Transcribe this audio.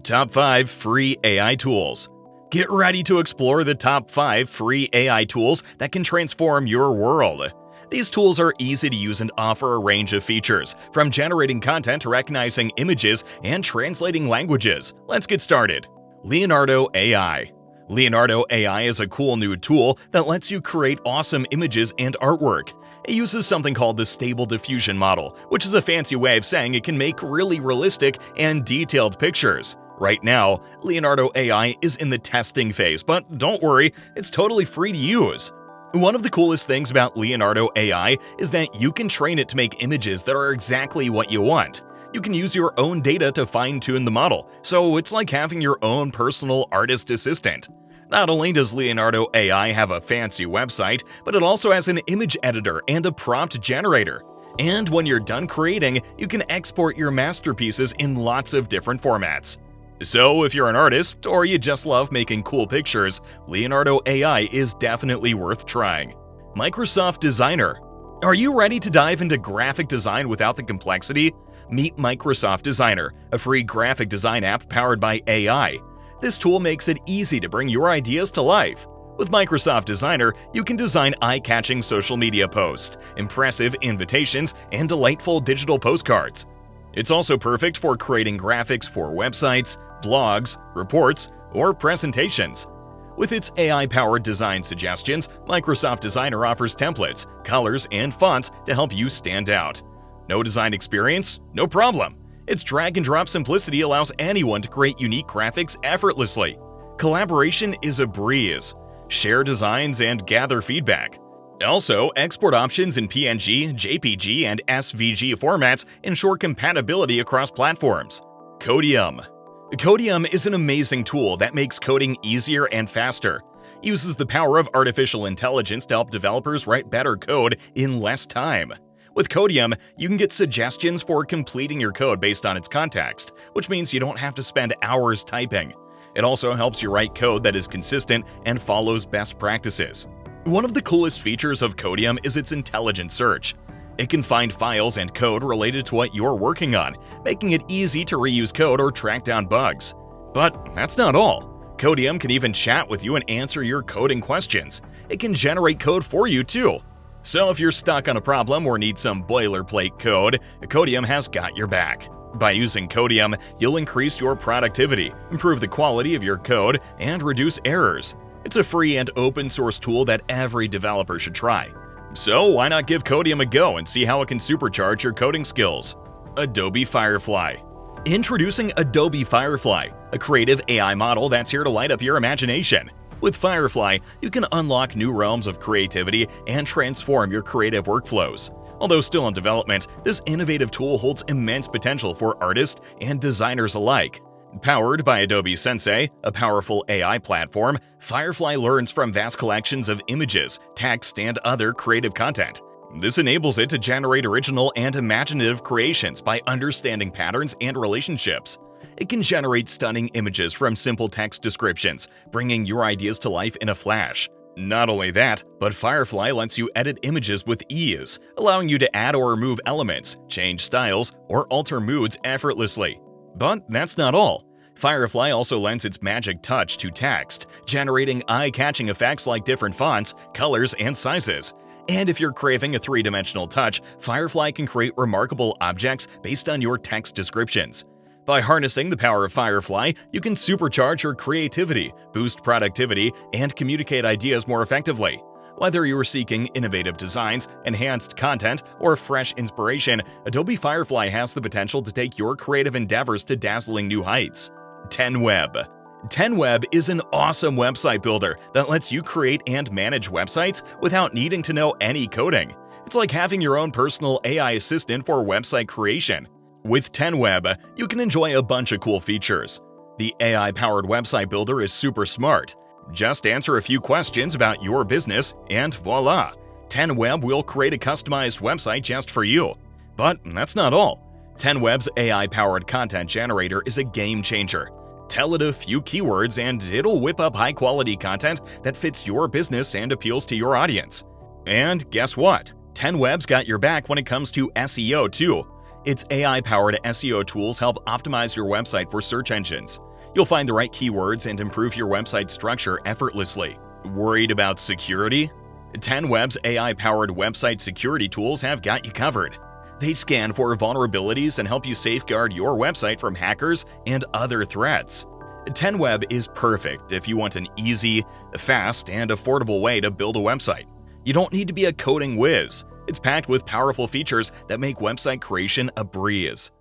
Top 5 Free AI Tools. Get ready to explore the top 5 free AI tools that can transform your world. These tools are easy to use and offer a range of features, from generating content to recognizing images and translating languages. Let's get started. Leonardo AI. Leonardo AI is a cool new tool that lets you create awesome images and artwork. It uses something called the Stable Diffusion model, which is a fancy way of saying it can make really realistic and detailed pictures. Right now, Leonardo AI is in the testing phase, but don't worry, it's totally free to use. One of the coolest things about Leonardo AI is that you can train it to make images that are exactly what you want. You can use your own data to fine-tune the model, so it's like having your own personal artist assistant. Not only does Leonardo AI have a fancy website, but it also has an image editor and a prompt generator. And when you're done creating, you can export your masterpieces in lots of different formats. So if you're an artist, or you just love making cool pictures, Leonardo AI is definitely worth trying. Microsoft Designer. Are you ready to dive into graphic design without the complexity? Meet Microsoft Designer, a free graphic design app powered by AI. This tool makes it easy to bring your ideas to life. With Microsoft Designer, you can design eye-catching social media posts, impressive invitations, and delightful digital postcards. It's also perfect for creating graphics for websites, blogs, reports, or presentations. With its AI-powered design suggestions, Microsoft Designer offers templates, colors, and fonts to help you stand out. No design experience? No problem. Its drag-and-drop simplicity allows anyone to create unique graphics effortlessly. Collaboration is a breeze. Share designs and gather feedback. Also, export options in PNG, JPG, and SVG formats ensure compatibility across platforms. Codedium. Codedium is an amazing tool that makes coding easier and faster. It uses the power of artificial intelligence to help developers write better code in less time. With Codedium, you can get suggestions for completing your code based on its context, which means you don't have to spend hours typing. It also helps you write code that is consistent and follows best practices. One of the coolest features of Codedium is its intelligent search. It can find files and code related to what you're working on, making it easy to reuse code or track down bugs. But that's not all. Codedium can even chat with you and answer your coding questions. It can generate code for you too. So if you're stuck on a problem or need some boilerplate code, Codedium has got your back. By using Codedium, you'll increase your productivity, improve the quality of your code, and reduce errors. It's a free and open source tool that every developer should try. So why not give Codedium a go and see how it can supercharge your coding skills? Adobe Firefly. Introducing Adobe Firefly, a creative AI model that's here to light up your imagination. With Firefly, you can unlock new realms of creativity and transform your creative workflows. Although still in development, this innovative tool holds immense potential for artists and designers alike. Powered by Adobe Sensei, a powerful AI platform, Firefly learns from vast collections of images, text, and other creative content. This enables it to generate original and imaginative creations by understanding patterns and relationships. It can generate stunning images from simple text descriptions, bringing your ideas to life in a flash. Not only that, but Firefly lets you edit images with ease, allowing you to add or remove elements, change styles, or alter moods effortlessly. But that's not all. Firefly also lends its magic touch to text, generating eye-catching effects like different fonts, colors, and sizes. And if you're craving a three-dimensional touch, Firefly can create remarkable objects based on your text descriptions. By harnessing the power of Firefly, you can supercharge your creativity, boost productivity, and communicate ideas more effectively. Whether you're seeking innovative designs, enhanced content, or fresh inspiration, Adobe Firefly has the potential to take your creative endeavors to dazzling new heights. TenWeb. TenWeb is an awesome website builder that lets you create and manage websites without needing to know any coding. It's like having your own personal AI assistant for website creation. With TenWeb, you can enjoy a bunch of cool features. The AI-powered website builder is super smart. Just answer a few questions about your business, and voila! TenWeb will create a customized website just for you. But that's not all. TenWeb's AI-powered content generator is a game changer. Tell it a few keywords and it'll whip up high-quality content that fits your business and appeals to your audience. And guess what? TenWeb's got your back when it comes to SEO too. Its AI-powered SEO tools help optimize your website for search engines. You'll find the right keywords and improve your website structure effortlessly. Worried about security? TenWeb's AI-powered website security tools have got you covered. They scan for vulnerabilities and help you safeguard your website from hackers and other threats. TenWeb is perfect if you want an easy, fast, and affordable way to build a website. You don't need to be a coding whiz. It's packed with powerful features that make website creation a breeze.